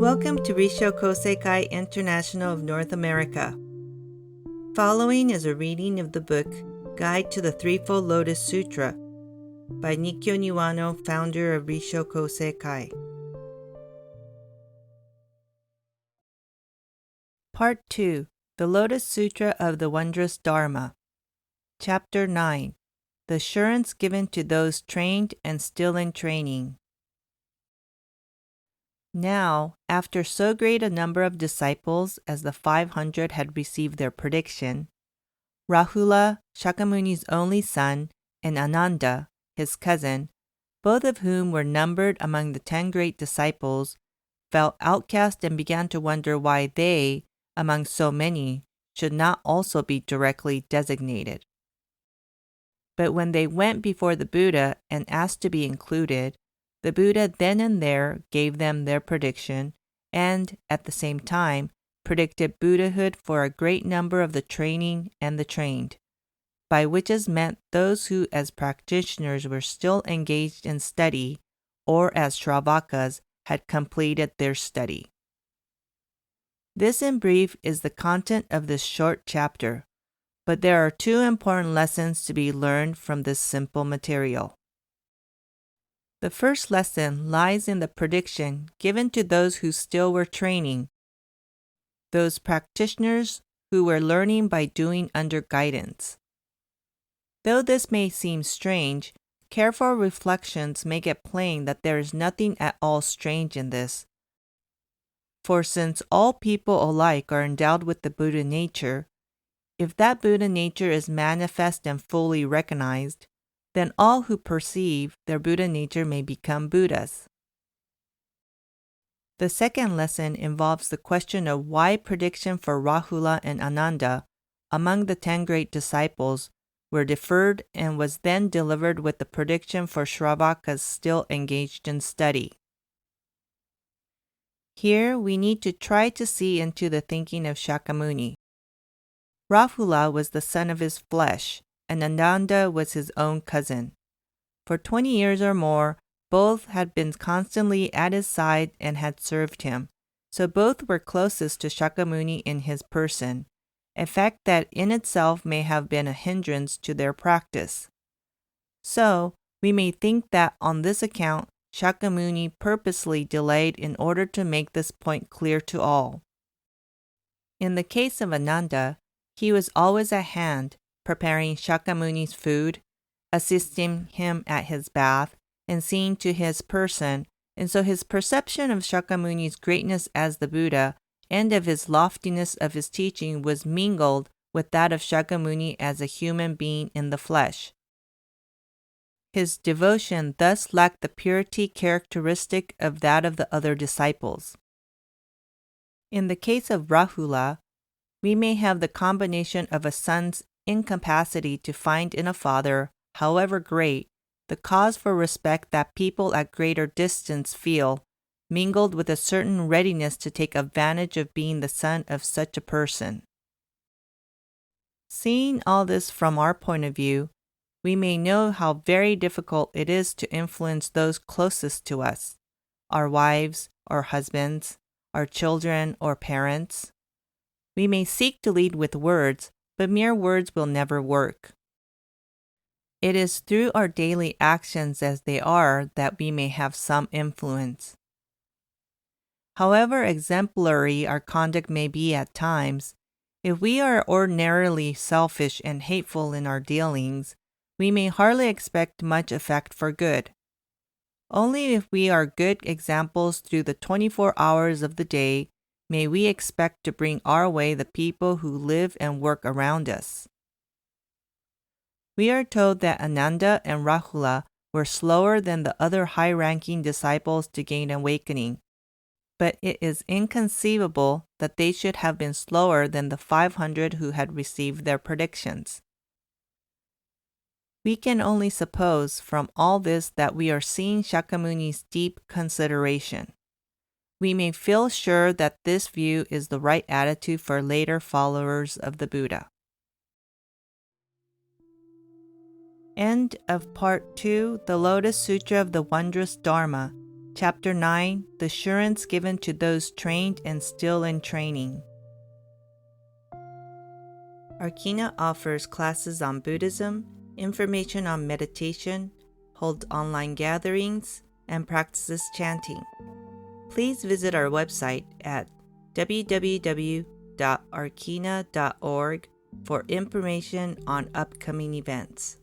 Welcome to Risho Koseikai International of North America. Following is a reading of the book Guide to the Threefold Lotus Sutra by Nikkyo Niwano, founder of Risho Koseikai. Part 2. The Lotus Sutra of the Wondrous Dharma. Chapter 9. The Assurance Given to Those Trained and Still in Training. Now, after so great a number of disciples as the 500 had received their prediction, Rahula, Shakyamuni's only son, and Ananda, his cousin, both of whom were numbered among the 10 great disciples, felt outcast and began to wonder why they, among so many, should not also be directly designated. But when they went before the Buddha and asked to be included, the Buddha then and there gave them their prediction and, at the same time, predicted Buddhahood for a great number of the training and the trained, by which is meant those who as practitioners were still engaged in study or as Shravakas had completed their study. This in brief is the content of this short chapter, but there are 2 important lessons to be learned from this simple material. The first lesson lies in the prediction given to those who still were training, those practitioners who were learning by doing under guidance. Though this may seem strange, careful reflections make it plain that there is nothing at all strange in this. For since all people alike are endowed with the Buddha nature, if that Buddha nature is manifest and fully recognized, then all who perceive their Buddha nature may become Buddhas. The second lesson involves the question of why prediction for Rahula and Ananda, among the 10 great disciples, were deferred and was then delivered with the prediction for Shravakas still engaged in study. Here we need to try to see into the thinking of Shakyamuni. Rahula was the son of his flesh, and Ananda was his own cousin. For 20 years or more, both had been constantly at his side and had served him, so both were closest to Shakyamuni in his person, a fact that in itself may have been a hindrance to their practice. So, we may think that on this account, Shakyamuni purposely delayed in order to make this point clear to all. In the case of Ananda, he was always at hand, preparing Shakyamuni's food, assisting him at his bath, and seeing to his person, and so his perception of Shakyamuni's greatness as the Buddha and of his loftiness of his teaching was mingled with that of Shakyamuni as a human being in the flesh. His devotion thus lacked the purity characteristic of that of the other disciples. In the case of Rahula, we may have the combination of a son's incapacity to find in a father, however great, the cause for respect that people at greater distance feel, mingled with a certain readiness to take advantage of being the son of such a person. Seeing all this from our point of view, we may know how very difficult it is to influence those closest to us, our wives or husbands, our children or parents. We may seek to lead with words, but mere words will never work. It is through our daily actions as they are that we may have some influence. However exemplary our conduct may be at times, if we are ordinarily selfish and hateful in our dealings, we may hardly expect much effect for good. Only if we are good examples through the 24 hours of the day may we expect to bring our way the people who live and work around us. We are told that Ananda and Rahula were slower than the other high-ranking disciples to gain awakening, but it is inconceivable that they should have been slower than the 500 who had received their predictions. We can only suppose from all this that we are seeing Shakyamuni's deep consideration. We may feel sure that this view is the right attitude for later followers of the Buddha. End of Part 2, The Lotus Sutra of the Wondrous Dharma, Chapter 9, The Assurance Given to Those Trained and Still in Training. Arcana offers classes on Buddhism, information on meditation, holds online gatherings, and practices chanting. Please visit our website at www.arcana.org for information on upcoming events.